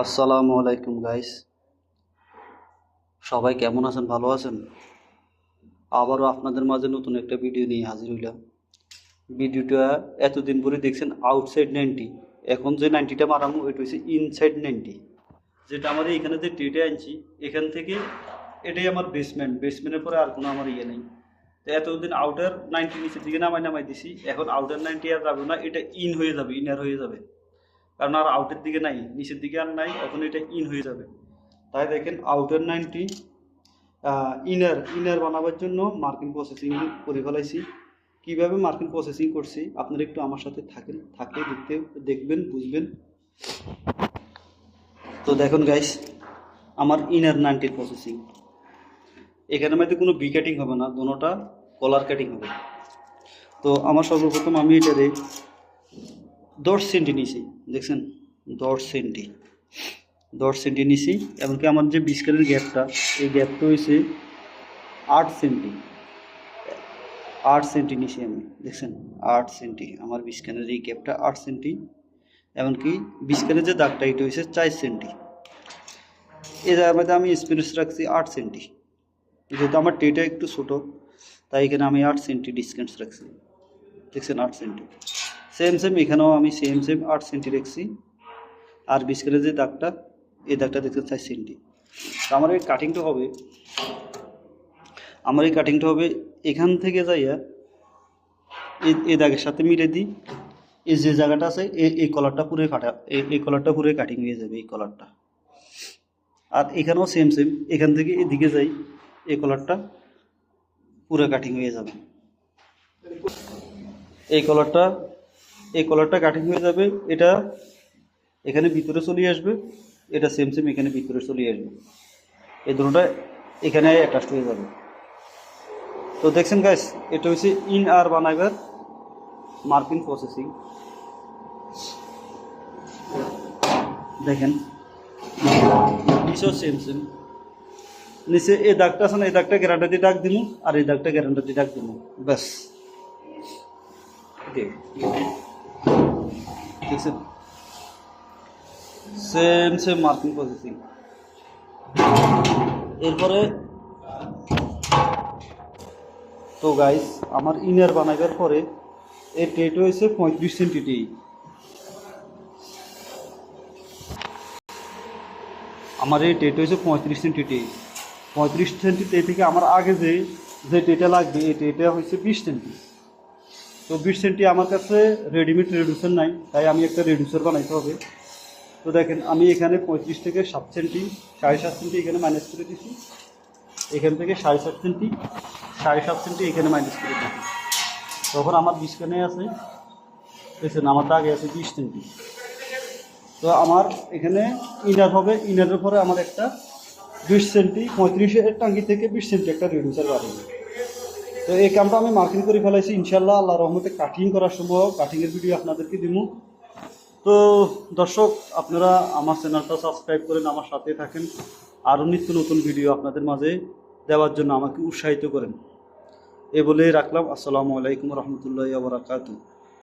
আসসালামু আলাইকুম গাইস, সবাই কেমন আছেন? ভালো আছেন? আবারও আপনাদের মাঝে নতুন একটা ভিডিও নিয়ে হাজির হইলাম। ভিডিওটা এতদিন পরে দেখছেন আউটসাইড 90, এখন যে 90টা মারামু ওইটা হচ্ছে ইনসাইড 90। যেটা আমার এখানে যে টেটে আনছি এখান থেকে এটাই আমার বেসমেন্টের পরে আর কোনো আমার ইয়ে নেই। তো এতদিন আউটার 90 নিচের দিকে নামাই দিছি, এখন আউটার 90 আর যাবে না, এটা ইন হয়ে যাবে, ইনার হয়ে যাবে। কারণ আর আউটের দিকে নাই, নিচের দিকে আর নাই, এখন এটা ইন হয়ে যাবে। তাই দেখেন আউটার 90 ইনার বানাবার জন্য মার্কিং প্রসেসিং করে ফেলাইছি। কীভাবে মার্কিং প্রসেসিং করছি আপনারা একটু আমার সাথে দেখবেন, বুঝবেন। তো দেখুন গাইস, আমার ইনার 90 প্রসেসিং, এখানে মধ্যে কোনো বি কাটিং হবে না, দুটোটা কলার কাটিং হবে। তো আমার সর্বপ্রথম আমি এটারে 10 সেন্টি নিছি, দেখছেন 10 সেন্টি নিছি। এমনকি আমার যে বিস্কারের গ্যাপটা, এই গ্যাপটা হয়েছে 8 সেন্টি নিছি আমি, দেখছেন 8 সেন্টি। আমার বিস্কানের এই গ্যাপটা 8 সেন্টি। এমনকি বিস্কানের যে দাগটা এটা হয়েছে 4 সেন্টি। এই জায়গার মধ্যে আমি স্পেস রাখছি 8 সেন্টি। যেহেতু আমার টেটা একটু ছোটো, তাই এখানে আমি 8 সেন্টি ডিসটেন্স রাখছি, দেখছেন 8 সেন্টি। সেম এখানেও আমি সেম 8 সেন্টি রাখছি। আর বিস্কারের যে দাগটা, এই দাগটা দেখছেন 4 সেন্টি। তো আমার এই কাটিংটা হবে এখান থেকে যাইয়া এই দাগের সাথে মিলে দিই। এই যে জায়গাটা আছে এই কলারটা পুরো এই কলারটা পুরো কাটিং হয়ে যাবে, এই কলারটা। আর এখানেও সেম এখান থেকে এদিকে যাই, এই কলারটা পুরো কাটিং হয়ে যাবে। এই কলারটা কাটিং হয়ে যাবে, এটা এখানে ভিতরে চলে আসবে, এটা সেম এখানে ভিতরে চলে আসবে, এই দুটোটা এখানে অ্যাটাচড হয়ে যাবে। তো দেখছেন গাইস, এটা হচ্ছে ইন আর বানাইবার মার্কিং প্রসেসিং। দেখেন নিচেও সেম নিচে এই দাগটা আছে না, এই দাগটা গ্যারান্টি দিয়ে দাগ দিব, আর এই দাগটা গ্যারান্টি দিয়ে দাগ দিব, ব্যাস। দেখছেন সেম মার্কিং প্রসেসিং। এরপরে তো গাইস, আমার ইনার বানাইবার পরে এই টেট হয়েছে 35 সেন্টি। আমার এই টেট হয়েছে 35 সেন্টি। 35 সেন্টি থেকে আমার আগে যে টেটা লাগবে, এই টেটা হয়েছে 20 সেন্টি। তো 20 সেন্টি আমার কাছে রেডিমেড রেডিউসার নাই, তাই আমি একটা রেডিউসার বানাইতে হবে। তো দেখেন আমি এখানে 35 থেকে 7 সেন্টি, 7.5 সেন্টি এখানে মাইনাস করে দিচ্ছি। এখান থেকে 7.5 সেন্টি, 7.5 সেন্টি এখানে মাইনাস করে দিচ্ছি। তখন আমার বিস্কানে আছে, দেখছেন আমার দাগে আছে 20 সেন্টি। তো আমার এখানে ইনার হবে, ইনারের পরে আমার একটা 20 সেন্টি 35-এর টাঙ্গি থেকে 20 সেন্টি একটা রেডিউসার বাড়বে। তো এই কামটা আমি মার্কিং করে ফেলাইছি, ইনশাল্লাহ আল্লাহ রহমতে কাটিং করার সময় কাটিংয়ের ভিডিও আপনাদেরকে দিব। তো দর্শক, আপনারা আমার চ্যানেলটা সাবস্ক্রাইব করেন, আমার সাথে থাকেন, আরও নিত্য নতুন ভিডিও আপনাদের মাঝে দেওয়ার জন্য আমাকে উৎসাহিত করেন। এ বলে রাখলাম। আসসালামু আলাইকুম রহমতুল্লাহি ওয়া বারাকাতুহু।